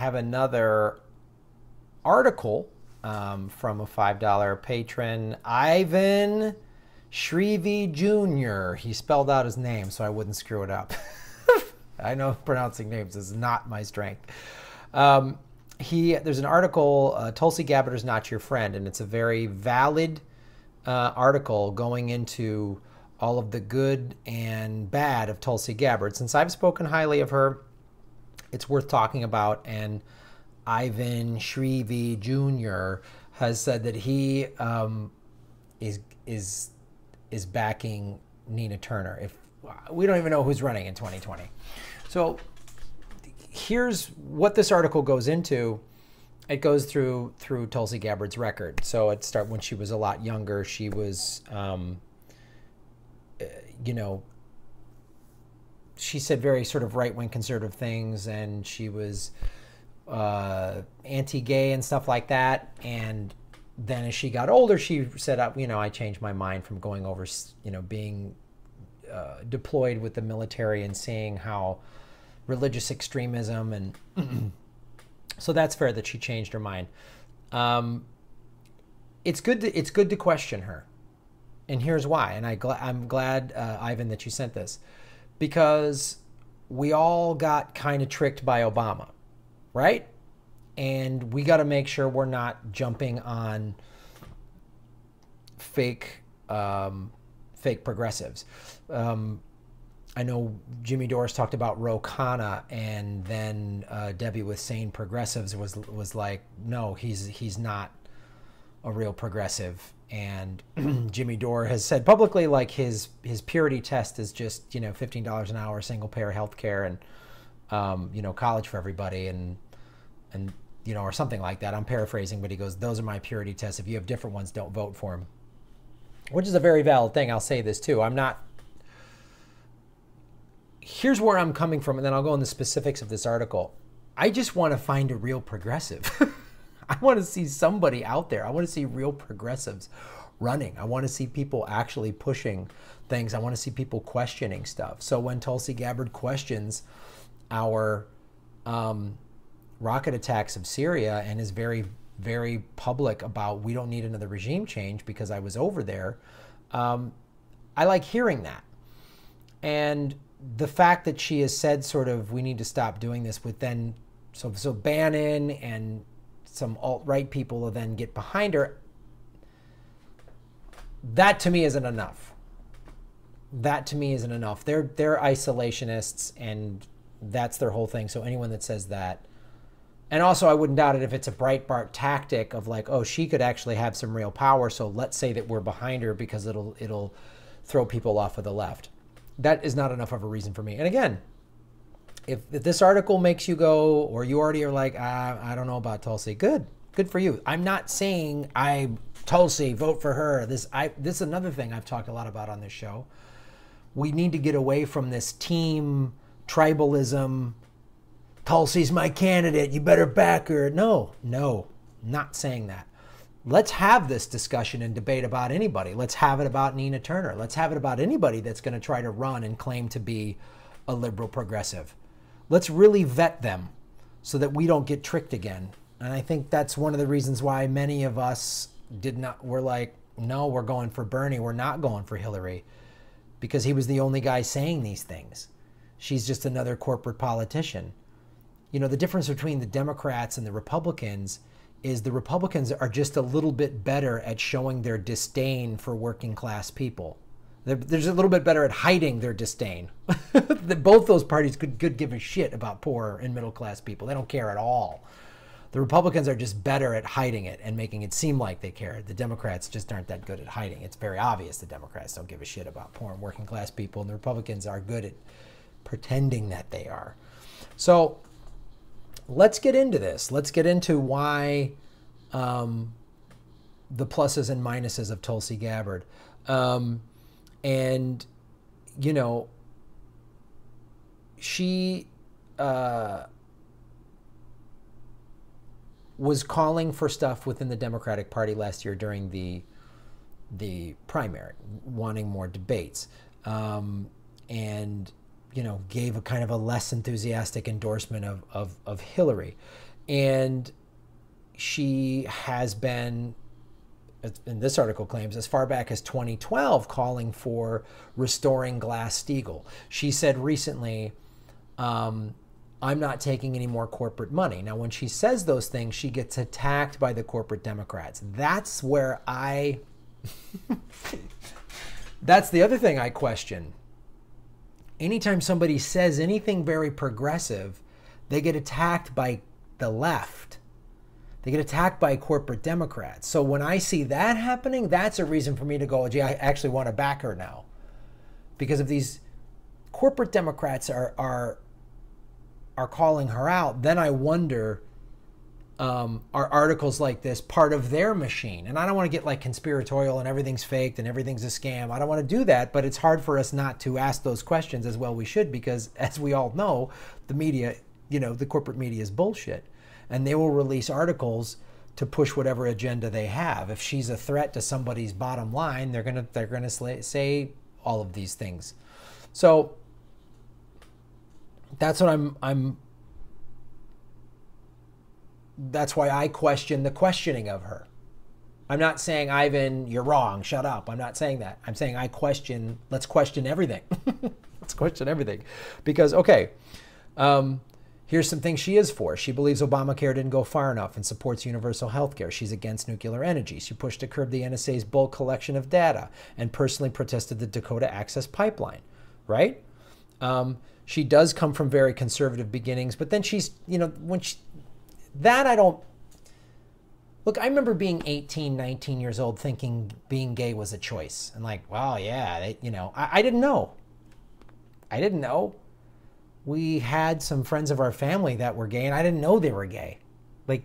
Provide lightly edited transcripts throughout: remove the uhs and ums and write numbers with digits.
have another article from a $5 patron, Ivan Shrivi Jr. He spelled out his name so I wouldn't screw it up. I know pronouncing names is not my strength. There's an article, Tulsi Gabbard is not your friend, and it's a very valid article going into all of the good and bad of Tulsi Gabbard. Since I've spoken highly of her, it's worth talking about, and Ivan Shrivi Jr. has said that he is backing Nina Turner. If we don't even know who's running in 2020. So here's what this article goes into. It goes through Tulsi Gabbard's record. So it started when she was a lot younger. She was, you know, she said very sort of right-wing conservative things, and she was anti-gay and stuff like that. And then as she got older, she said, you know, I changed my mind from going over, you know, being deployed with the military and seeing how religious extremism and so that's fair that she changed her mind. It's good to question her, and here's why. And I'm glad, Ivan, that you sent this, because we all got kind of tricked by Obama, right? And we got to make sure we're not jumping on fake progressives. I know Jimmy Dores talked about Ro Khanna, and then Debbie with Sane Progressives was like, no, he's not a real progressive. And Jimmy Dore has said publicly, like, his purity test is just, you know, $15 an hour, single payer health care, and you know, college for everybody, and you know, or something like that. I'm paraphrasing, but he goes, those are my purity tests. If you have different ones, don't vote for him. Which is a very valid thing. I'll say this too. Here's where I'm coming from, and then I'll go into the specifics of this article. I just want to find a real progressive. I want to see somebody out there. I want to see real progressives running. I want to see people actually pushing things. I want to see people questioning stuff. So when Tulsi Gabbard questions our rocket attacks of Syria and is very, very public about we don't need another regime change because I was over there, I like hearing that. And the fact that she has said sort of we need to stop doing this with then, so Bannon and some alt-right people will then get behind her, that to me isn't enough. That to me isn't enough. They're isolationists, and that's their whole thing. So anyone that says that, and also I wouldn't doubt it if it's a Breitbart tactic of like, oh, she could actually have some real power, so let's say that we're behind her because it'll throw people off of the left. That is not enough of a reason for me. And again, if this article makes you go, or you already are like, I don't know about Tulsi, good for you. I'm not saying Tulsi, vote for her. This is another thing I've talked a lot about on this show. We need to get away from this team tribalism. Tulsi's my candidate, you better back her. No, not saying that. Let's have this discussion and debate about anybody. Let's have it about Nina Turner. Let's have it about anybody that's going to try to run and claim to be a liberal progressive. Let's really vet them so that we don't get tricked again. And I think that's one of the reasons why many of us were like, no, we're going for Bernie. We're not going for Hillary, because he was the only guy saying these things. She's just another corporate politician. You know, the difference between the Democrats and the Republicans is the Republicans are just a little bit better at showing their disdain for working class people. They're a little bit better at hiding their disdain. Both those parties could give a shit about poor and middle class people. They don't care at all. The Republicans are just better at hiding it and making it seem like they care. The Democrats just aren't that good at hiding. It's very obvious the Democrats don't give a shit about poor and working class people, and the Republicans are good at pretending that they are. So let's get into this. Let's get into why the pluses and minuses of Tulsi Gabbard. And, you know, she was calling for stuff within the Democratic Party last year during the primary, wanting more debates. And, you know, gave a kind of a less enthusiastic endorsement of Hillary. And she has been, and this article claims, as far back as 2012, calling for restoring Glass-Steagall. She said recently, I'm not taking any more corporate money. Now, when she says those things, she gets attacked by the corporate Democrats. That's where that's the other thing I question. Anytime somebody says anything very progressive, they get attacked by the left. They get attacked by corporate Democrats. So when I see that happening, that's a reason for me to go, gee, I actually want to back her now. Because if these corporate Democrats are calling her out, then I wonder, are articles like this part of their machine? And I don't want to get like conspiratorial and everything's faked and everything's a scam. I don't want to do that, but it's hard for us not to ask those questions as well we should, because as we all know, the media, the corporate media is bullshit. And they will release articles to push whatever agenda they have. If she's a threat to somebody's bottom line, they're gonna say all of these things. So that's what that's why I question the questioning of her. I'm not saying, Ivan, you're wrong, shut up. I'm not saying that. I'm saying let's question everything. Let's question everything. Because, okay, here's some things she is for. She believes Obamacare didn't go far enough and supports universal health care. She's against nuclear energy. She pushed to curb the NSA's bulk collection of data and personally protested the Dakota Access Pipeline, right? She does come from very conservative beginnings, but then she's, look, I remember being 18, 19 years old thinking being gay was a choice. And like, well, yeah, I didn't know. I didn't know. We had some friends of our family that were gay, and I didn't know they were gay. Like,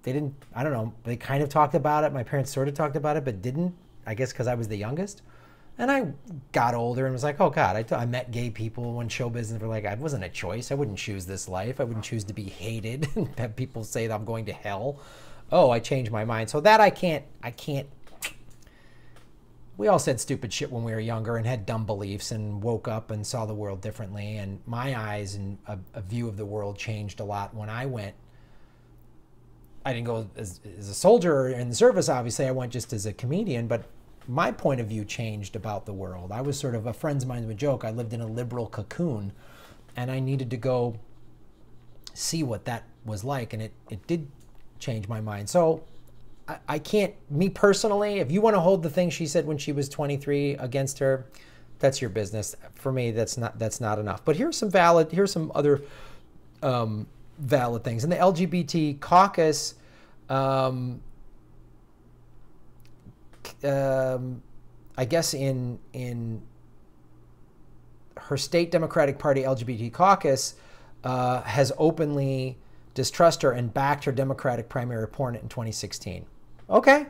they didn't, I don't know, they kind of talked about it. My parents sort of talked about it, but didn't, I guess because I was the youngest. And I got older and was like, oh God, I met gay people when show business were like, I wasn't a choice. I wouldn't choose this life. I wouldn't choose to be hated and have people say that I'm going to hell. Oh, I changed my mind. So that I can't. We all said stupid shit when we were younger and had dumb beliefs and woke up and saw the world differently. And my eyes and a view of the world changed a lot when I went. I didn't go as a soldier in the service, obviously. I went just as a comedian, but my point of view changed about the world. I was sort of, a friend's mind would joke, I lived in a liberal cocoon, and I needed to go see what that was like, and it did change my mind. So I can't, me personally, if you want to hold the thing she said when she was 23 against her, that's your business. For me, that's not enough. But here's some other valid things. In the LGBT caucus, I guess in her state Democratic Party LGBT caucus has openly distrust her and backed her Democratic primary opponent in 2016. Okay,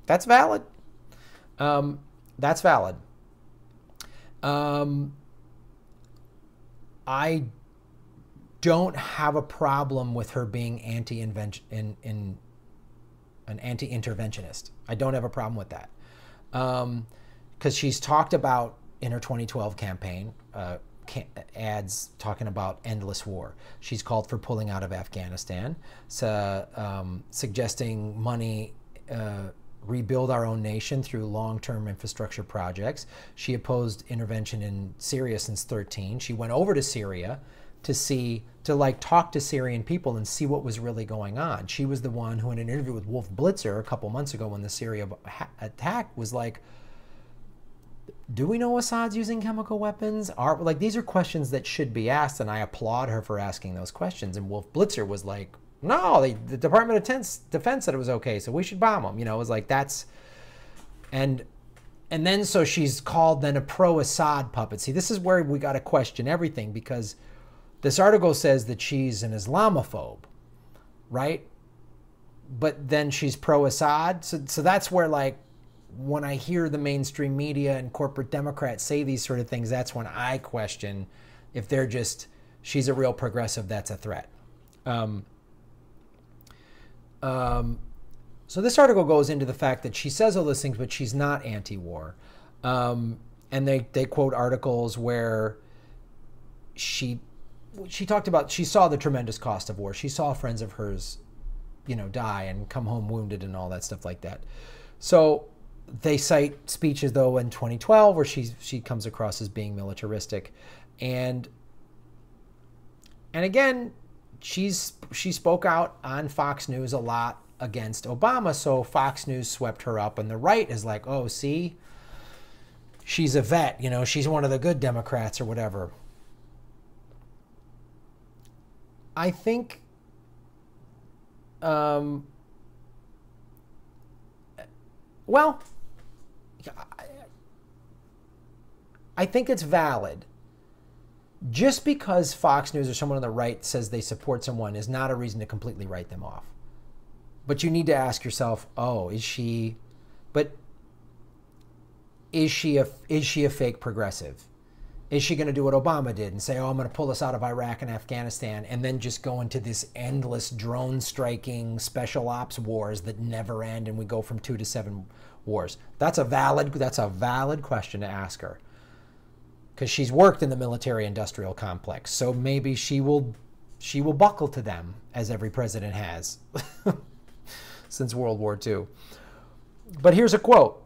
that's valid. That's valid. I don't have a problem with her being an anti-interventionist. I don't have a problem with that. Because she's talked about in her 2012 campaign, ads talking about endless war. She's called for pulling out of Afghanistan, suggesting money rebuild our own nation through long-term infrastructure projects. She opposed intervention in Syria since 2013. She went over to Syria to talk to Syrian people and see what was really going on. She was the one who, in an interview with Wolf Blitzer a couple months ago when the Syria attack, was like, do we know Assad's using chemical weapons? These are questions that should be asked, and I applaud her for asking those questions. And Wolf Blitzer was like, no, the Department of Defense said it was okay, so we should bomb them. It was like, that's, and then so she's called then a pro-Assad puppet. See, this is where we got to question everything, because this article says that she's an Islamophobe, right? But then she's pro-Assad. So that's where, like, when I hear the mainstream media and corporate Democrats say these sort of things, that's when I question if they're just, she's a real progressive, that's a threat. So this article goes into the fact that she says all those things, but she's not anti-war. And they quote articles where she she talked about, she saw the tremendous cost of war. She saw friends of hers, you know, die and come home wounded and all that stuff like that. So they cite speeches, though, in 2012 where she comes across as being militaristic. And again, she spoke out on Fox News a lot against Obama. So Fox News swept her up, and the right is like, oh, see, she's a vet, you know, she's one of the good Democrats or whatever. I think well, I think it's valid. Just because Fox News or someone on the right says they support someone is not a reason to completely write them off. But you need to ask yourself, oh, is she a fake progressive? Is she going to do what Obama did and say, oh, I'm going to pull us out of Iraq and Afghanistan, and then just go into this endless drone striking special ops wars that never end, and we go from 2 to 7 wars? That's a valid question to ask her, because she's worked in the military industrial complex. So maybe she will buckle to them, as every president has since World War II. But here's a quote.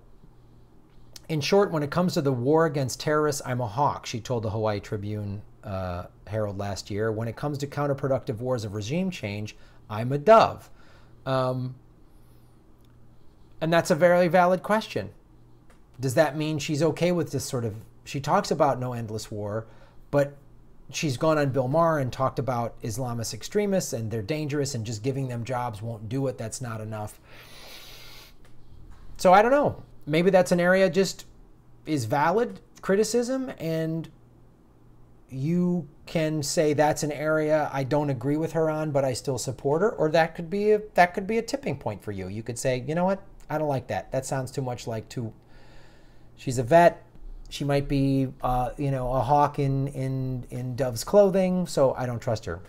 In short, when it comes to the war against terrorists, I'm a hawk, she told the Hawaii Tribune Herald last year. When it comes to counterproductive wars of regime change, I'm a dove. And that's a very valid question. Does that mean she's okay with this sort of... She talks about no endless war, but she's gone on Bill Maher and talked about Islamist extremists and they're dangerous and just giving them jobs won't do it. That's not enough. So I don't know. Maybe that's an area just is valid criticism, and you can say that's an area I don't agree with her on, but I still support her. Or that could be a tipping point for you. You could say, you know what, I don't like that. That sounds too much like she's a vet. She might be, you know, a hawk in dove's clothing, so I don't trust her.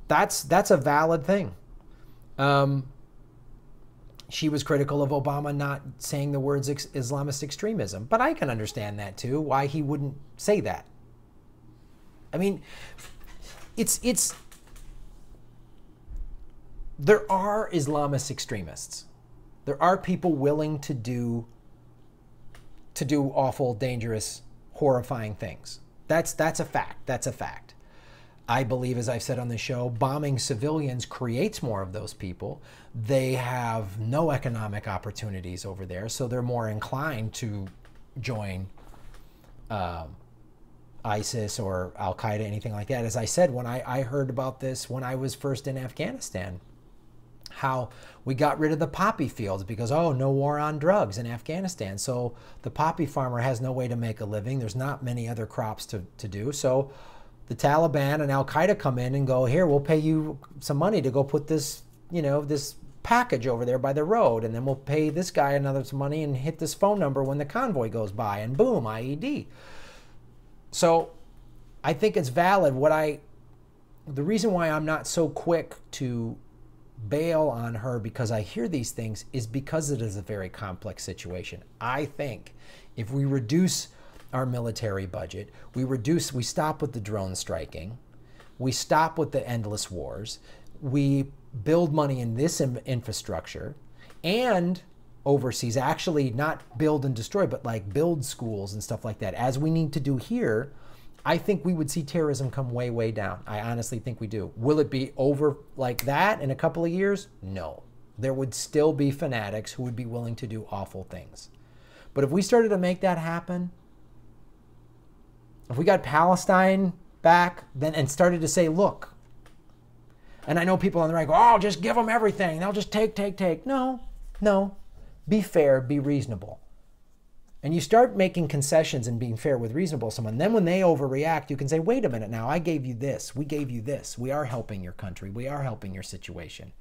That's a valid thing. She was critical of Obama not saying the words Islamist extremism, but I can understand that too, why he wouldn't say that. I mean, there are Islamist extremists. There are people willing to do awful, dangerous, horrifying things. That's a fact. That's a fact. I believe, as I've said on the show, bombing civilians creates more of those people. They have no economic opportunities over there, so they're more inclined to join ISIS or Al-Qaeda, anything like that. As I said, when I heard about this when I was first in Afghanistan, how we got rid of the poppy fields because, oh, no war on drugs in Afghanistan. So the poppy farmer has no way to make a living. There's not many other crops to do. So the Taliban and Al-Qaeda come in and go, here, we'll pay you some money to go put this, you know, this package over there by the road. And then we'll pay this guy another some money and hit this phone number when the convoy goes by, and boom, IED. So I think it's valid. The reason why I'm not so quick to bail on her because I hear these things is because it is a very complex situation. I think if we reduce our military budget, we stop with the drone striking, we stop with the endless wars, we build money in this infrastructure, and overseas, actually not build and destroy, but like build schools and stuff like that, as we need to do here, I think we would see terrorism come way, way down. I honestly think we do. Will it be over like that in a couple of years? No. There would still be fanatics who would be willing to do awful things. But if we started to make that happen, if we got Palestine back then and started to say, look, and I know people on the right go, oh, just give them everything. They'll just take. No. Be fair, be reasonable. And you start making concessions and being fair with reasonable someone. Then when they overreact, you can say, wait a minute now, I gave you this. We gave you this. We are helping your country. We are helping your situation.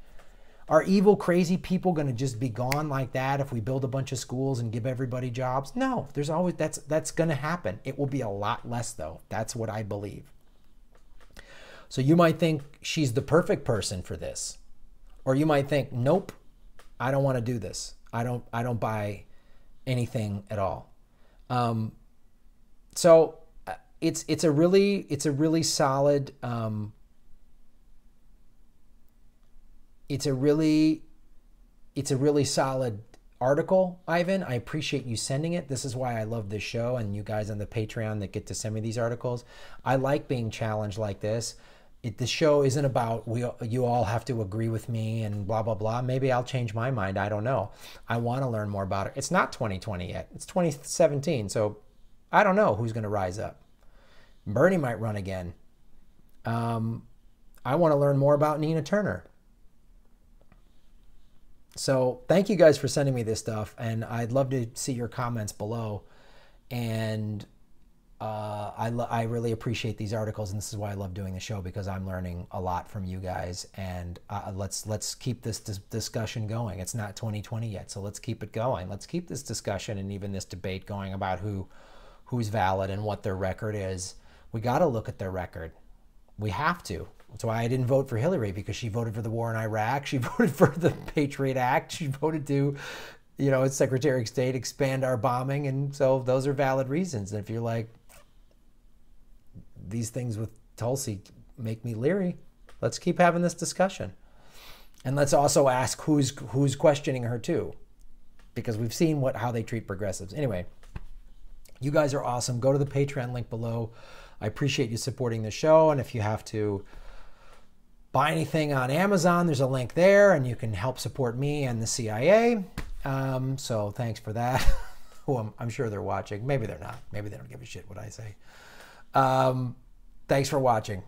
Are evil, crazy people going to just be gone like that if we build a bunch of schools and give everybody jobs? No, there's always, that's going to happen. It will be a lot less though. That's what I believe. So you might think she's the perfect person for this. Or you might think, nope, I don't want to do this. I don't buy anything at all. So it's a really solid it's a really solid article, Ivan. I appreciate you sending it. This is why I love this show, and you guys on the Patreon that get to send me these articles. I like being challenged like this. The show isn't about you all have to agree with me and blah, blah, blah. Maybe I'll change my mind. I don't know. I want to learn more about it. It's not 2020 yet. It's 2017. So I don't know who's going to rise up. Bernie might run again. I want to learn more about Nina Turner. So thank you guys for sending me this stuff, and I'd love to see your comments below. And I really appreciate these articles, and this is why I love doing the show, because I'm learning a lot from you guys. And let's keep this discussion going. It's not 2020 yet, so let's keep it going. Let's keep this discussion and even this debate going about who's valid and what their record is. We got to look at their record. We have to. That's why I didn't vote for Hillary, because she voted for the war in Iraq. She voted for the Patriot Act. She voted to, as Secretary of State, expand our bombing. And so those are valid reasons. And if you're like, these things with Tulsi make me leery, let's keep having this discussion. And let's also ask who's questioning her too, because we've seen how they treat progressives. Anyway, you guys are awesome. Go to the Patreon link below. I appreciate you supporting the show. And if you have to buy anything on Amazon, there's a link there, and you can help support me and the CIA. So thanks for that. I'm sure they're watching. Maybe they're not. Maybe they don't give a shit what I say. Thanks for watching.